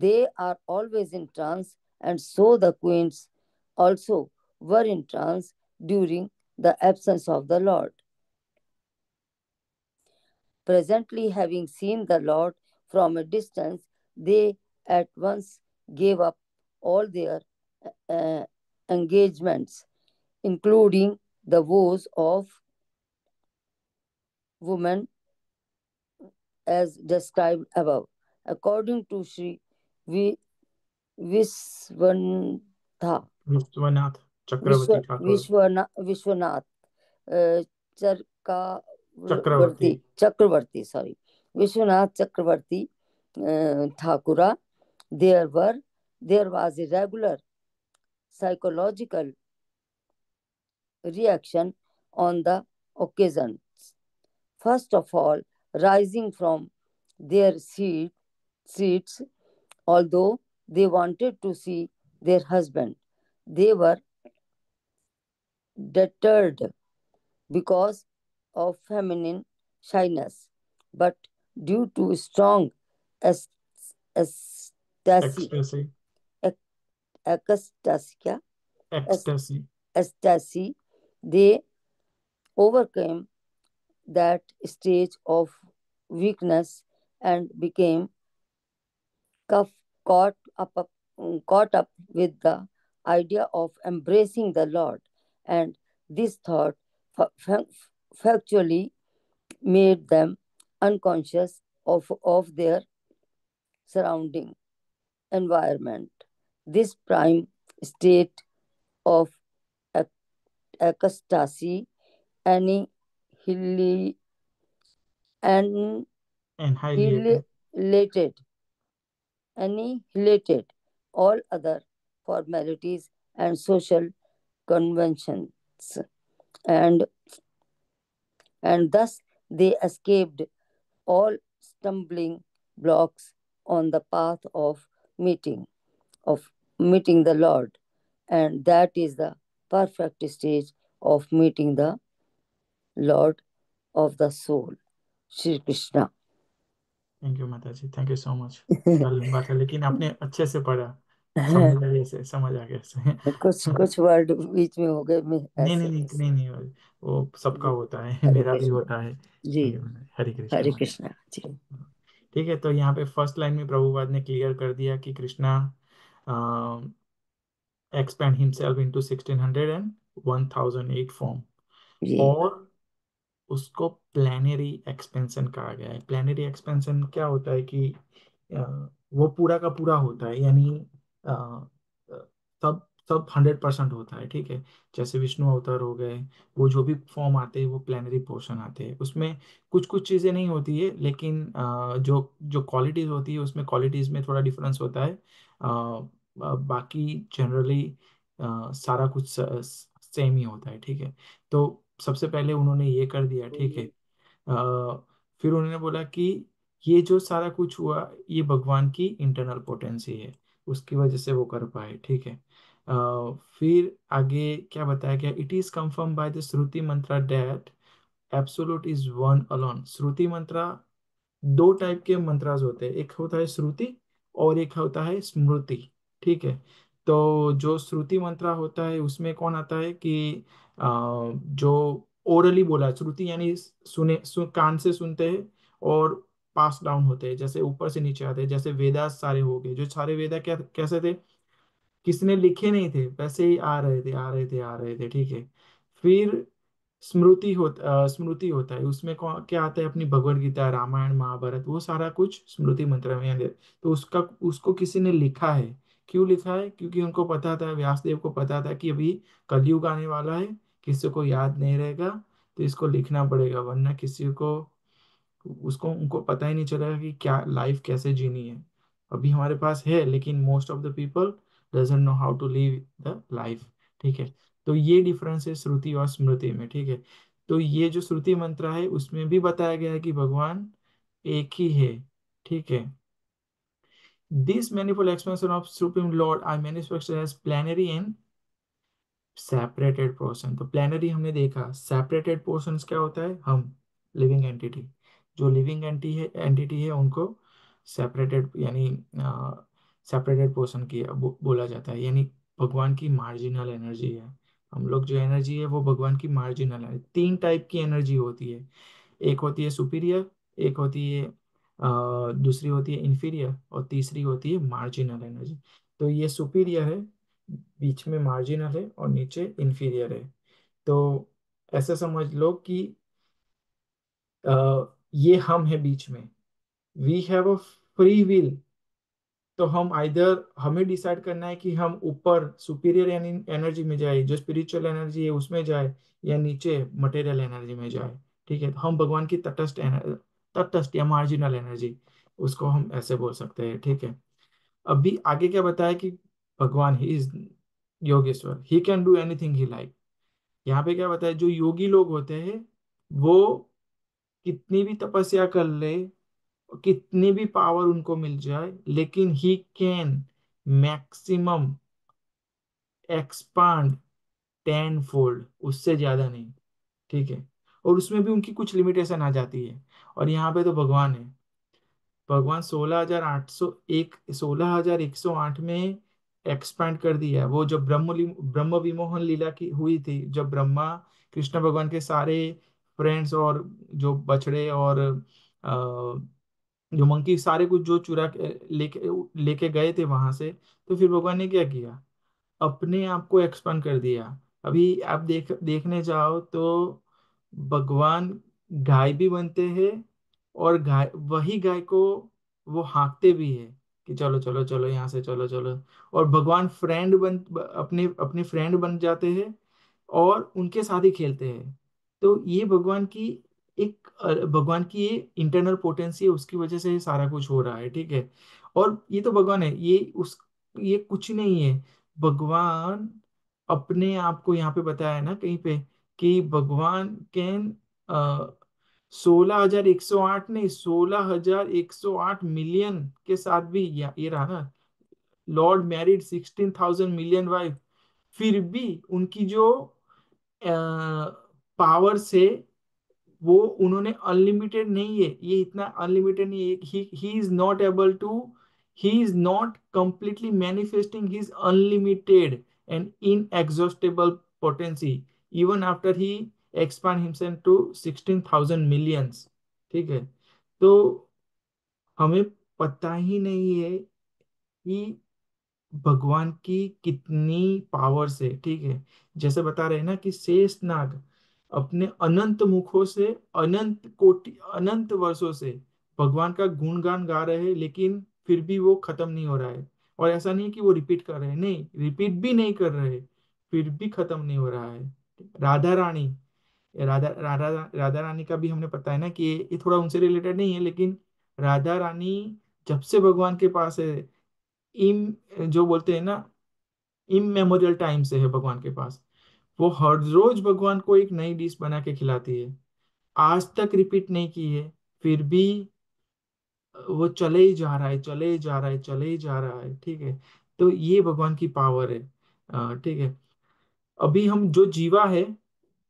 S2: They are always in trance, and so the queens also were in trance during the absence of the Lord. Presently, having seen the Lord from a distance, they at once gave up all their uh, engagements, including the vows of women as described above. According to Sri Viswanath,
S1: Vishwanath
S2: Vishwa,
S1: Chakravarti Thakur.
S2: Vishwanath
S1: Chakravarti.
S2: Chakravarti, sorry, Vishwanath Chakravarti Thakura, there was a regular psychological reaction on the occasion. First of all, rising from their seats, although they wanted to see their husband, they were deterred because of feminine shyness, but due to strong ecstasy,
S1: ecstasy.
S2: ecstasy,
S1: ecstasy.
S2: ecstasy, they overcame that stage of weakness and became cuff- caught up, caught up with the idea of embracing the Lord, and this thought factually made them unconscious of their surrounding environment. This prime state of ecstasy annihili-
S1: एनहाइलिएटेड।
S2: annihilated, annihilated all other formalities and social conventions, and thus they escaped all stumbling blocks on the path of meeting the Lord, and that is the perfect stage of meeting the Lord of the soul, Shri Krishna.
S1: Thank you माता जी, thank you so much. थोड़ा लंबा था लेकिन आपने अच्छे से पढ़ा। समझ आ गया से, समझ आ गया से।
S2: कुछ कुछ वर्ड बीच में हो गए मैं
S1: नहीं नहीं
S2: ऐसे
S1: नहीं
S2: वैसे।
S1: नहीं नहीं, वो सबका
S2: जी,
S1: होता है,
S2: हरे
S1: मेरा भी
S2: कृष्ण
S1: होता है।
S2: जी,
S1: हरे कृष्णा
S2: हरे
S1: माता।
S2: कृष्णा जी।
S1: ठीक है, तो यहाँ पे फर्स्ट लाइन में प्रभुपाद ने क्लियर कर दिया कि Krishna expand himself into 1600 and 1008 form,
S2: जी।
S1: और उसको प्लानरी एक्सपेंशन कहा गया है। प्लानरी एक्सपेंशन क्या होता है कि अ, वो पूरा का पूरा होता है, यानी अ, सब सब 100% होता है, ठीक है। जैसे विष्णु अवतार हो गए, वो जो भी फॉर्म आते हैं वो प्लानरी पोर्शन आते हैं। उसमें कुछ कुछ चीज़ें नहीं होती है, लेकिन जो जो क्वालिटीज होती है उसमें क्वालिटीज में थोड़ा डिफरेंस होता है। बाकी जनरली सारा कुछ सेम ही होता है, ठीक है। तो सबसे पहले उन्होंने ये कर दिया, ठीक है। फिर उन्होंने बोला कि ये जो सारा कुछ हुआ ये भगवान की इंटरनल पोटेंसी है, उसकी वजह से वो कर पाए, ठीक है। फिर आगे क्या बताया गया, it is confirmed by the shruti mantra that absolute is one alone. Shruti mantra, दो टाइप के मंत्रास होते हैं, एक होता है श्रुति और एक होता है स्मृति। ठीक है। तो जो श्रुति मंत्रा होता है उसमें कौन आता है कि जो ओरली बोला, श्रुति यानी कान से सुनते हैं और पास डाउन होते हैं, जैसे ऊपर से नीचे आते हैं, जैसे वेदास सारे हो गए, जो सारे वेदा क्या कैसे थे, किसने लिखे नहीं थे, वैसे ही आ रहे थे आ रहे थे आ रहे थे। ठीक है। फिर स्मृति होता है, उसमें क्या आता है, अपनी भगवत गीता, रामायण, महाभारत, वो सारा कुछ स्मृति मंत्र में है। तो उसको किसी ने लिखा है। क्यों लिखा है? क्योंकि उनको पता था, व्यासदेव को पता था कि अभी कलयुग आने वाला है, किसी को याद नहीं रहेगा, तो इसको लिखना पड़ेगा, वरना किसी को उसको उनको पता ही नहीं चलेगा कि क्या लाइफ कैसे जीनी है। अभी हमारे पास है, लेकिन most of the people doesn't know how to live the life. ठीक है। तो ये डिफरेंस है श्रुति और स्मृति में। ठीक है। तो ये जो श्रुति मंत्र है उसमें भी बताया गया है कि भगवान एक ही है। ठीक है। This manifold expansion of supreme lord are manifested as plenary and separated portion. तो प्लेनरी हमने देखा, सेपरेटेड पोर्शंस क्या होता है, हम लिविंग एंटिटी, जो लिविंग एंटिटी है उनको सेपरेटेड यानी सेपरेटेड पोर्शन की बोला जाता है, यानी भगवान की मार्जिनल एनर्जी है। हम लोग जो एनर्जी है वो भगवान की मार्जिनल है। तीन टाइप की एनर्जी होती है, एक होती है सुपीरियर, एक होती है दूसरी होती है इंफीरियर, और तीसरी होती है मार्जिनल एनर्जी। तो ये सुपीरियर है, बीच में मार्जिनल है और नीचे इंफीरियर है। तो ऐसा समझ लो कि ये हम है बीच में, we have a free will. तो हम आइदर हमें डिसाइड करना है कि हम ऊपर सुपीरियर एनर्जी में जाए, जो स्पिरिचुअल एनर्जी है उसमें जाए, या नीचे मटेरियल एनर्जी में जाए। ठीक है। तो हम भगवान की तटस्थ या मार्जिनल एनर्जी, उसको हम ऐसे बोल सकते हैं। ठीक है। अभी आगे क्या बताया कि भगवान he is Yogeshwar, he can do anything he like. यहाँ पे क्या बताया, जो योगी लोग होते हैं वो कितनी भी तपस्या कर ले, कितनी भी पावर उनको मिल जाए, लेकिन he can maximum expand 10 fold, उससे ज्यादा नहीं। ठीक है। और उसमें भी उनकी कुछ लिमिटेशन आ जाती है। और यहाँ पे तो भगवान है, भगवान 16,108 में एक्सपैंड कर दिया है। वो जब ब्रह्म विमोहन लीला की हुई थी, जब ब्रह्मा कृष्ण भगवान के सारे फ्रेंड्स और जो बछड़े और जो मंकी सारे कुछ जो चुरा लेके लेके गए थे वहां से, तो फिर भगवान ने क्या किया, अपने आप को एक्सपांड कर दिया। अभी आप देखने जाओ तो भगवान गाय भी बनते हैं, और गाय, वही गाय को वो हाँकते भी है कि चलो चलो चलो यहाँ से चलो चलो। और भगवान अपने अपने फ्रेंड बन जाते हैं और उनके साथ ही खेलते हैं। तो ये भगवान की ये इंटरनल पोटेंसी है, उसकी वजह से ये सारा कुछ हो रहा है। ठीक है। और ये तो भगवान है, ये कुछ नहीं है। भगवान अपने आप को यहाँ पे बताया है ना कहीं पे कि भगवान कैन 16,108 नहीं, 16,108 मिलियन के साथ भी, ये रहा ना, लॉर्ड मैरिड 16,000 मिलियन वाइफ, फिर भी उनकी जो पावर से, वो उन्होंने अनलिमिटेड नहीं है, ये इतना अनलिमिटेड नहीं है। He is not able to, he is not completely manifesting his unlimited and inexhaustible potency even after he expand himself to 16,000 millions. ठीक है। तो हमें पता ही नहीं है कि भगवान की कितनी पावर से। ठीक है। जैसे बता रहे हैं ना कि शेष नाग अपने अनंत मुखों से, अनंत कोटि अनंत वर्षों से भगवान का गुणगान गा रहे हैं, लेकिन फिर भी वो खत्म नहीं हो रहा है। और ऐसा नहीं कि वो रिपीट कर रहे हैं, नहीं, रिपीट भी नहीं कर रहे, फिर भी खत्म नहीं हो रहा है। राधा रानी, राधा रानी का भी हमने पता है ना कि ये थोड़ा उनसे रिलेटेड नहीं है, लेकिन राधा रानी जब से भगवान के पास है, इम जो बोलते हैं ना, इमेमोरियल टाइम से है भगवान के पास, वो हर रोज भगवान को एक नई डिश बना के खिलाती है, आज तक रिपीट नहीं की है, फिर भी वो चले ही जा रहा है, चले ही जा रहा है, चले ही जा रहा है। ठीक है। तो ये भगवान की पावर है। ठीक है। अभी हम जो जीवा है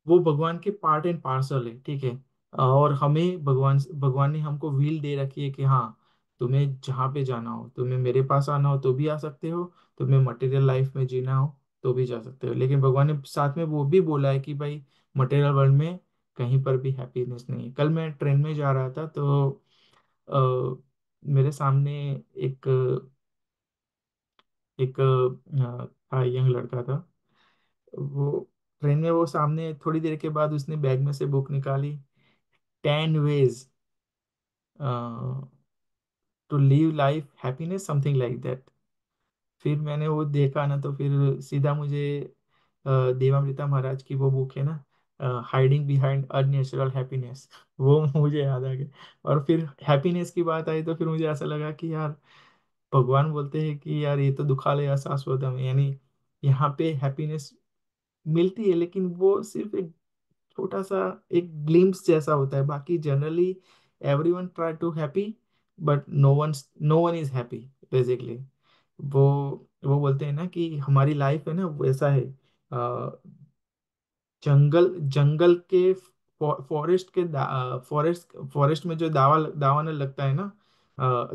S1: वो भगवान के पार्ट एंड पार्सल है। ठीक है। और हमें भगवान भगवान ने हमको व्हील दे रखी है कि हाँ, तुम्हें जहाँ पे जाना हो, तुम्हें मेरे पास आना हो तो भी आ सकते हो, तुम्हें मटेरियल लाइफ में जीना हो तो भी जा सकते हो। लेकिन भगवान ने साथ में वो भी बोला है कि भाई मटेरियल वर्ल्ड में कहीं पर भी हैप्पीनेस नहीं है। कल मैं ट्रेन में जा रहा था तो मेरे सामने एक एक था, यंग लड़का था वो। ट्रेन में वो सामने थोड़ी देर के बाद उसने बैग में से बुक निकाली, 10 ways to live life happiness, something like that. फिर मैंने वो देखा ना, तो फिर सीधा मुझे देवामृता महाराज की वो बुक है ना, हाइडिंग बिहाइंड अननेचुरल हैप्पीनेस, वो मुझे याद आ गया। और फिर हैप्पीनेस की बात आई तो फिर मुझे ऐसा लगा कि यार भगवान बोलते हैं कि यार ये तो दुखालय शाश्वतम है, यानी यहाँ पे हैप्पीनेस मिलती है लेकिन वो सिर्फ एक छोटा सा एक ग्लिम्स जैसा होता है। बाकी generally everyone try to happy, but no one is happy basically. वो वो बोलते हैं ना कि हमारी लाइफ है ना वैसा है, जंगल जंगल के फॉरेस्ट के फॉरेस्ट में जो दावानल लगता है ना,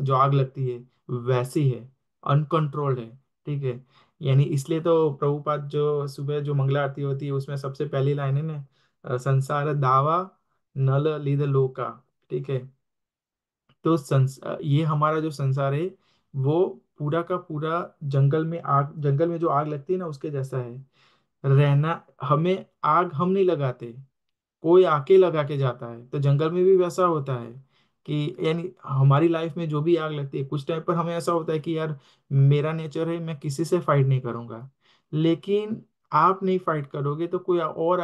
S1: जो आग लगती है वैसी है, अनकंट्रोल्ड है। ठीक है, यानी इसलिए तो प्रभुपाद जो सुबह जो मंगला आरती होती है उसमें सबसे पहली लाइन है ना, संसार दावा नल लीद लोका। ठीक है, तो ये हमारा जो संसार है वो पूरा का पूरा जंगल में जो आग लगती है ना उसके जैसा है रहना। हमें आग हम नहीं लगाते, कोई आके लगा के जाता है। तो जंगल में भी वैसा होता है कि यानी हमारी लाइफ में जो भी आग लगती है कुछ टाइम पर हमें ऐसा होता है कि यार मेरा नेचर है मैं किसी से फाइट नहीं करूंगा, लेकिन आप नहीं फाइट करोगे तो कोई और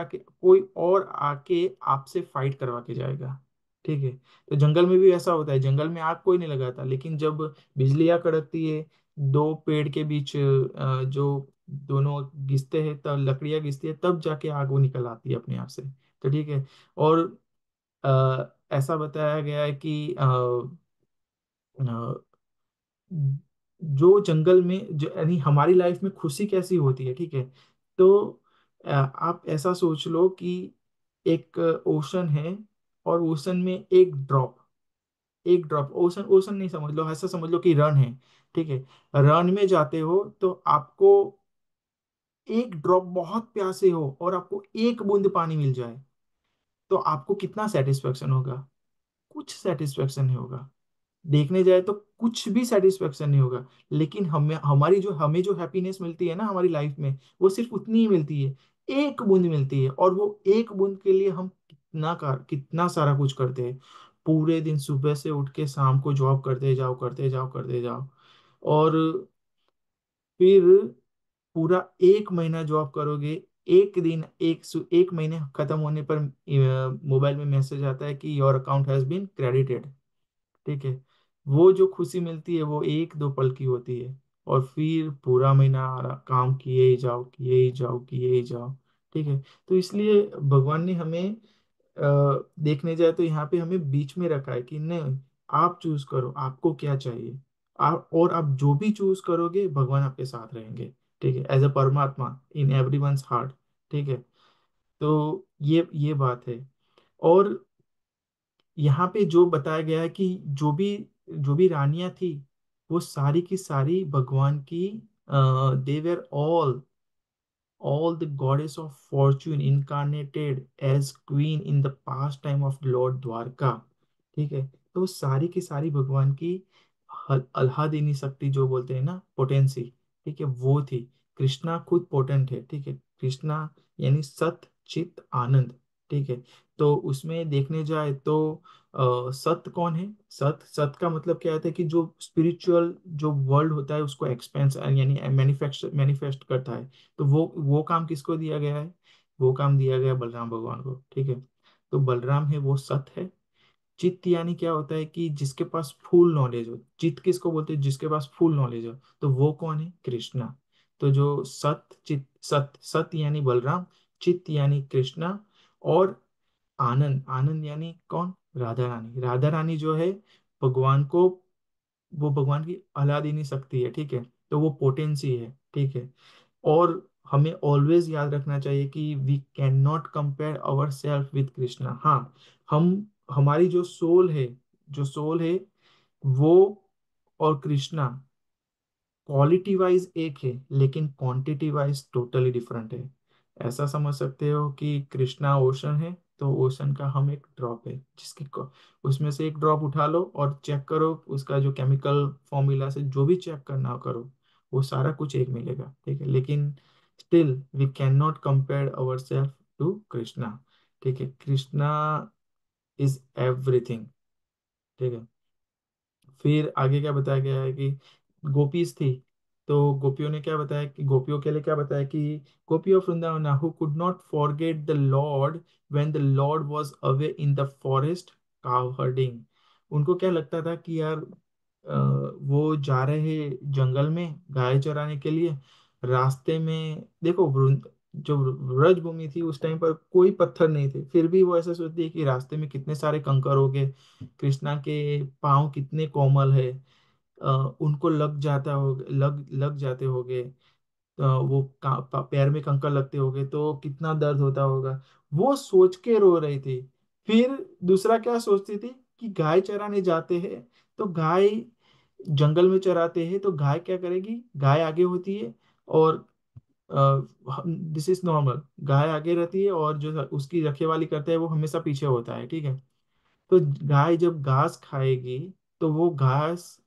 S1: आके आपसे फाइट करवा के जाएगा। ठीक है, तो जंगल में भी ऐसा होता है, जंगल में आग कोई नहीं लगाता, लेकिन जब बिजलियां कड़कती है दो पेड़ के बीच, जो दोनों घिसते हैं तब लकड़ियां घिसती है तब जाके आग वो निकल आती है अपने आप से। तो ठीक है, और ऐसा बताया गया है कि अ, जो जंगल में जो यानी हमारी लाइफ में खुशी कैसी होती है। ठीक है, तो आप ऐसा सोच लो कि एक ओशन है और ओशन में एक ड्रॉप, ओशन ओशन नहीं समझ लो, ऐसा समझ लो कि रन है। ठीक है, रन में जाते हो तो आपको एक ड्रॉप, बहुत प्यासे हो और आपको एक बूंद पानी मिल जाए तो आपको कितना सेटिस्फेक्शन होगा? कुछ सेटिस्फेक्शन नहीं होगा। देखने जाए तो कुछ भी सेटिस्फेक्शन नहीं होगा। लेकिन हमें जो हैप्पीनेस मिलती है ना हमारी लाइफ में वो सिर्फ उतनी ही मिलती है, एक बूंद मिलती है। और वो एक बूंद के लिए हम कितना सारा कुछ करते हैं। पूरे दिन सुबह से उठ के शाम को जॉब करते जाओ करते जाओ करते जाओ, और फिर पूरा एक महीना जॉब करोगे। एक दिन एक महीने खत्म होने पर मोबाइल में मैसेज आता है कि your account has been credited. ठीक है, वो जो खुशी मिलती है वो एक दो पल की होती है, और फिर पूरा महीना काम किए ही जाओ किए ही जाओ किए ही जाओ। ठीक है, तो इसलिए भगवान ने हमें देखने जाए तो यहाँ पे हमें बीच में रखा है कि नहीं, आप चूज करो आपको क्या चाहिए। आप जो भी चूज करोगे भगवान आपके साथ रहेंगे। ठीक है, एज अ परमात्मा इन एवरी वंस हार्ट। ठीक है, तो ये बात है। और यहाँ पे जो बताया गया है कि जो भी रानियां थी वो सारी की सारी भगवान की, देवर all the goddess of fortune incarnated as queen in the pastime of Lord Dwarka। ठीक है, तो वो सारी की सारी भगवान की अल्हादिनी शक्ति जो बोलते हैं ना, पोटेंसी। ठीक है, वो थी। कृष्णा खुद पोटेंट है। ठीक है, कृष्णा यानी सत चित आनंद। ठीक है, तो उसमें देखने जाए तो सत कौन है? सत सत का मतलब क्या होता है कि जो स्पिरिचुअल जो वर्ल्ड होता है उसको एक्सपेंस यानी मैनिफेस्ट मैनिफेस्ट करता है। तो वो काम किसको दिया गया है? वो काम दिया गया बलराम भगवान को। ठीक है, तो बलराम है वो सत है। चित्त यानी क्या होता है कि जिसके पास फुल नॉलेज हो। चित्त किसको बोलते हैं? जिसके पास फुल नॉलेज हो। तो वो कौन है? कृष्णा। तो जो सत यानी बलराम, चित्त यानी कृष्णा, और आनंद आनंद यानी कौन? राधा रानी। राधा रानी जो है भगवान को, वो भगवान की अलादीनी शक्ति है। ठीक है, तो वो पोटेंसी है। ठीक है, और हमें ऑलवेज याद रखना चाहिए कि we can not compare our self with Krishna. हाँ, हम हमारी जो सोल है वो और कृष्णा क्वालिटी वाइज एक है, लेकिन क्वांटिटी वाइज टोटली डिफरेंट है। ऐसा समझ सकते हो कि कृष्णा ओशन है, तो ओशन का हम एक ड्रॉप है, उसमें से एक ड्रॉप उठा लो और चेक करो, उसका जो केमिकल फॉर्मूला से जो भी चेक करना हो करो, वो सारा कुछ एक मिलेगा, ठीक है। लेकिन still we can not compare our self to Krishna, ठीक है। कृष्णा इज एवरीथिंग, ठीक है। फिर आगे क्या बताया गया है कि गोपीज थी, तो गोपियों ने क्या बताया, कि गोपियों के लिए क्या बताया कि gopi of Vrindavan who could not forget the lord when the lord was away in the forest cow herding. उनको क्या लगता था कि यार वो जा रहे हैं जंगल में गाय चराने के लिए, रास्ते में देखो जो व्रज भूमि थी उस टाइम पर कोई पत्थर नहीं थे, फिर भी वो ऐसा सोचती है कि रास्ते में कितने सारे कंकर हो गए, कृष्णा के पाँव कितने कोमल है, उनको लग जाता हो, लग लग जाते होगे, वो पैर में कंकर लगते होगे तो कितना दर्द होता होगा, वो सोच के रो रही थी। फिर दूसरा क्या सोचती थी कि गाय चराने जाते हैं, तो गाय जंगल में चराते हैं, तो गाय क्या करेगी, गाय आगे होती है और दिस इज नॉर्मल, गाय आगे रहती है और जो उसकी रखवाली करता है वो हमेशा पीछे होता है, ठीक है। तो गाय जब घास खाएगी, तो वो घास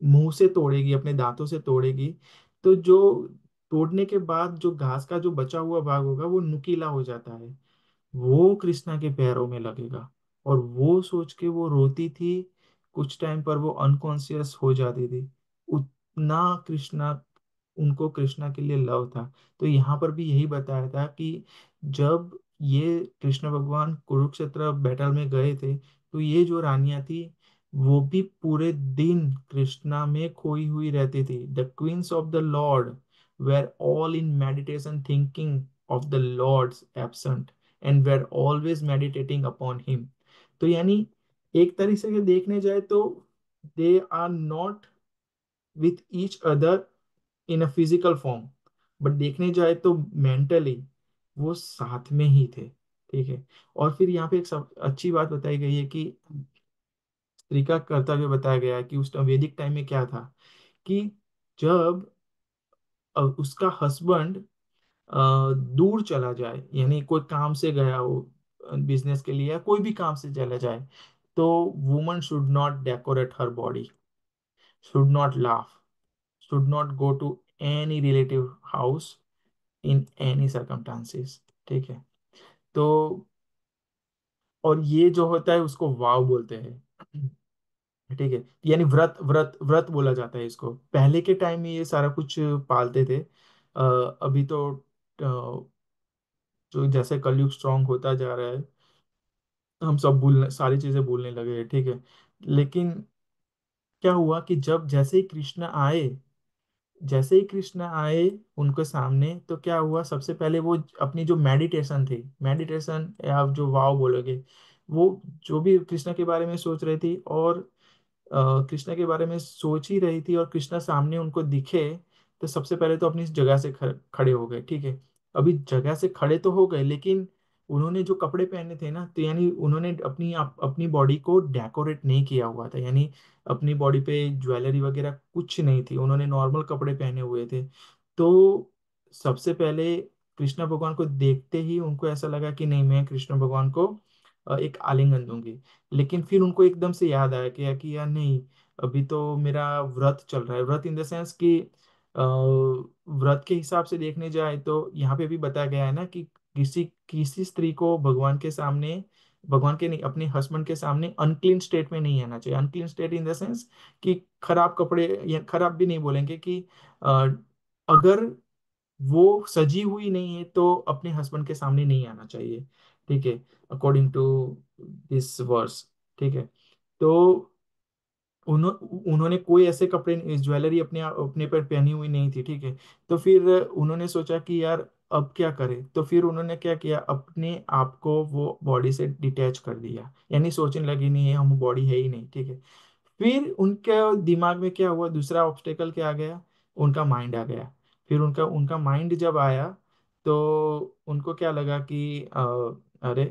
S1: मुंह से तोड़ेगी, अपने दांतों से तोड़ेगी, तो जो तोड़ने के बाद जो घास का जो बचा हुआ भाग होगा वो नुकीला हो जाता है, वो कृष्णा के पैरों में लगेगा। और वो सोच के वो रोती थी, कुछ टाइम पर वो अनकॉन्शियस हो जाती थी, उतना कृष्णा, उनको कृष्णा के लिए लव था। तो यहाँ पर भी यही बताया था कि जब ये कृष्ण भगवान कुरुक्षेत्र बैटल में गए थे, तो ये जो रानियां थी वो भी पूरे दिन कृष्णा में खोई हुई रहती थी। The queens of the lord were all in meditation thinking of the lord's absent and were always meditating upon him. तो यानी एक तरीके से देखने जाए तो they are not with each other in a physical form, but देखने जाए तो मेंटली वो साथ में ही थे, ठीक है। और फिर यहाँ पे एक अच्छी बात बताई गई है कि स्त्री का कर्तव्य बताया गया है कि उस वैदिक टाइम में क्या था, कि जब उसका हस्बैंड दूर चला जाए, यानी कोई काम से गया हो, बिजनेस के लिए या कोई भी काम से चला जाए, तो woman should not decorate her body, should not laugh, should not go to any relative house in any circumstances, ठीक है। तो और ये जो होता है उसको वाव बोलते हैं, ठीक है। यानी व्रत व्रत व्रत बोला जाता है इसको, पहले के टाइम में ये सारा कुछ पालते थे। अभी तो जो जैसे कलयुग स्ट्रांग होता जा रहा है, हम सब भूलने, सारी चीजें भूलने लगे हैं, ठीक है। लेकिन क्या हुआ कि जब जैसे ही कृष्ण आए, जैसे ही कृष्ण आए उनके सामने, तो क्या हुआ, सबसे पहले वो अपनी जो मेडिटेशन थी, मेडिटेशन या आप जो वाव बोलोगे, वो जो भी कृष्ण के बारे में सोच रही थी, और कृष्णा के बारे में सोच ही रही थी, और कृष्णा सामने उनको दिखे, तो सबसे पहले तो अपनी जगह से खड़े हो गए, ठीक है। अभी जगह से खड़े तो हो गए, लेकिन उन्होंने जो कपड़े पहने थे ना, तो यानी उन्होंने अपनी बॉडी को डेकोरेट नहीं किया हुआ था, यानी अपनी बॉडी पे ज्वेलरी वगैरह कुछ नहीं थी, उन्होंने नॉर्मल कपड़े पहने हुए थे। तो सबसे पहले कृष्ण भगवान को देखते ही उनको ऐसा लगा कि नहीं, मैं कृष्ण भगवान को एक आलिंगन दूंगी। लेकिन फिर उनको एकदम से याद आया कि यार नहीं, अभी तो मेरा व्रत चल रहा है, व्रत इन द सेंस कि व्रत के हिसाब से देखने जाए तो यहाँ पे भी बताया गया है ना कि किसी किसी स्त्री को भगवान के सामने, भगवान के नहीं, अपने हस्बैंड के सामने अनक्लीन स्टेट में नहीं आना चाहिए। Unclean state in the sense कि खराब कपड़े, या खराब भी नहीं बोलेंगे, कि अ, अगर वो सजी हुई नहीं है तो अपने हस्बैंड के सामने नहीं आना चाहिए, ठीक है, अकॉर्डिंग टू दिस वर्स, ठीक है। तो उन्होंने कोई ऐसे कपड़े, ज्वेलरी अपने पर पहनी हुई नहीं थी, ठीक है। तो फिर उन्होंने सोचा कि यार अब क्या करें, तो फिर उन्होंने क्या किया, अपने आप को वो बॉडी से डिटैच कर दिया, यानी सोचने लगी नहीं है, हम बॉडी है ही नहीं, ठीक है। फिर उनके दिमाग में क्या हुआ, दूसरा ऑब्स्टेकल क्या आ गया, उनका माइंड आ गया। फिर उनका उनका माइंड जब आया, तो उनको क्या लगा कि अरे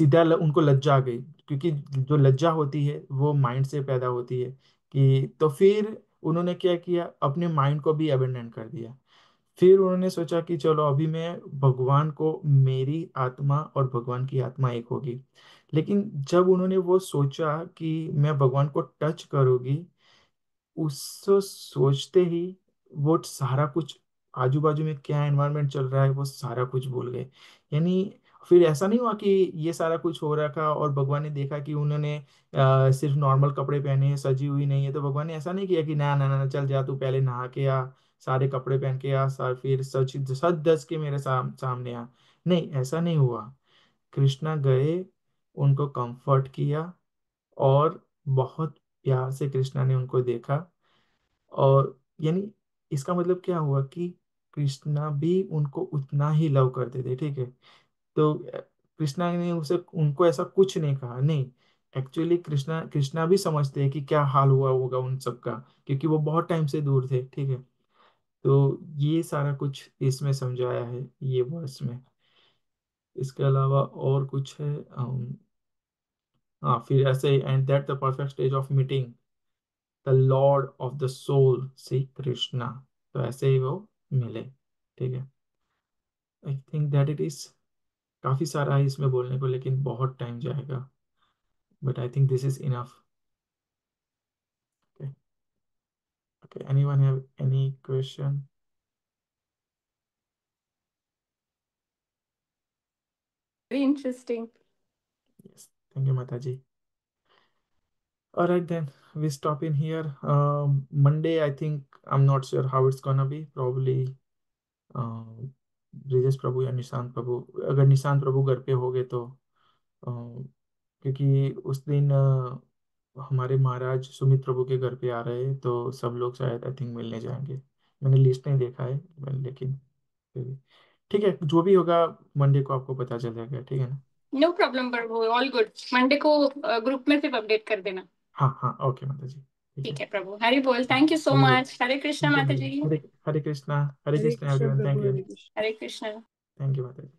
S1: उनको लज्जा आ गई, क्योंकि जो लज्जा होती है वो माइंड से पैदा होती है। कि तो फिर उन्होंने क्या किया, अपने माइंड को भी अबेंडन कर दिया। फिर उन्होंने सोचा कि चलो अभी मैं भगवान को, मेरी आत्मा और भगवान की आत्मा एक होगी। लेकिन जब उन्होंने वो सोचा कि मैं भगवान को टच करूंगी, उसको सोचते ही वो सारा कुछ, आजू बाजू में क्या एनवायरनमेंट चल रहा है वो सारा कुछ भूल गए। यानी फिर ऐसा नहीं हुआ कि ये सारा कुछ हो रहा था और भगवान ने देखा कि उन्होंने सिर्फ नॉर्मल कपड़े पहने हैं, सजी हुई नहीं है, तो भगवान ने ऐसा नहीं किया कि ना ना ना चल जा तू पहले नहा के आ, सारे कपड़े पहन के आ, फिर सच सच धज के मेरे सामने आ। नहीं, ऐसा नहीं हुआ। कृष्णा गए, उनको कंफर्ट किया, और बहुत प्यार से कृष्णा ने उनको देखा। और यानी इसका मतलब क्या हुआ कि कृष्णा भी उनको उतना ही लव करते थे, ठीक है। तो कृष्णा ने उसे उनको ऐसा कुछ नहीं कहा, नहीं। एक्चुअली कृष्णा कृष्णा भी समझते हैं कि क्या हाल हुआ होगा उन सबका, क्योंकि वो बहुत टाइम से दूर थे, ठीक है। तो ये सारा कुछ इसमें समझाया है ये वर्स में। इसके अलावा और कुछ है? हाँ, फिर ऐसे ही, and that the perfect stage of meeting the lord of the soul Shri Krishna. तो ऐसे ही वो मिले, ठीक है। I think that it is, काफी सारा है इसमें बोलने को, लेकिन बहुत टाइम जाएगा, but I think this is enough. Okay. Okay, anyone have any question?
S3: Very interesting.
S1: Yes, thank you माता जी। Alright then, we stop in here. Monday, I think, I'm not sure how it's gonna be. Probably Brijesh प्रभु या निशांत प्रभु। अगर निशांत प्रभु घर पे हो गए तो क्योंकि उस दिन हमारे महाराज सुमित प्रभु के घर पे आ रहे हैं, तो सब लोग शायद आई थिंक मिलने जाएंगे। मैंने लिस्ट नहीं देखा है, लेकिन फिर भी ठीक है, जो भी होगा मंडे को आपको पता चल जाएगा, ठीक है ना।
S3: नो प्रॉब्लम प्रभु, ऑल गुड। मंडे को ग्रुप में सिर्फ अपडेट कर देना।
S1: हाँ हाँ, ओके माता जी, ठीक है।
S3: ठीक है प्रभु। हरि बोल। थैंक यू सो
S1: हरि बोल।
S3: मच। हरे कृष्णा
S1: ठीक है
S3: माता
S1: माता जी।
S3: जी।
S1: हरे हरे कृष्णा, हरे
S2: हरे
S1: कृष्णा
S2: कृष्ण
S1: एवरीवन, थैंक
S2: प्रभु,
S1: you.
S2: Hare Krishna.
S3: Hare Krishna.
S1: Thank you माता जी।